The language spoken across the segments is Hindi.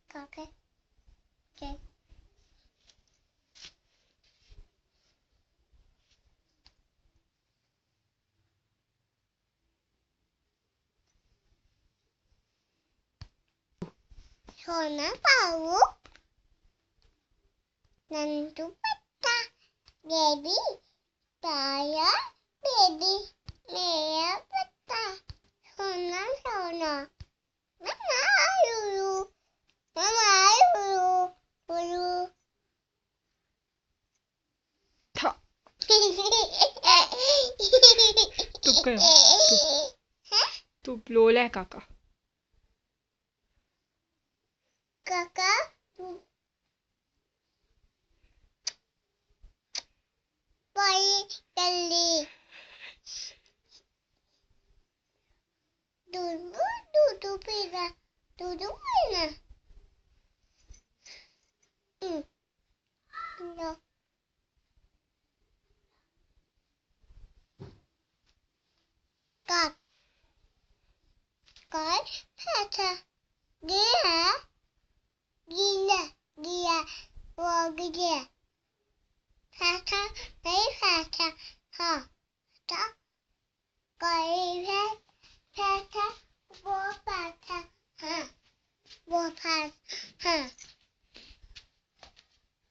काके के सोना पाऊ नंदू पत्ता बेबी पाया बेबी मेरा पत्ता सोना सोना मम्मा लुलु मम्मा लुलु लुलु था तू काय तू लोला है काका काका पाई जल्दी दूध पीना लो काट फैसा गया गीला गया वो गया फैसा नहीं फैसा हाँ था कोई फैसा वो फैसा हाँ वो फैसा हाँ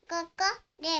काका दे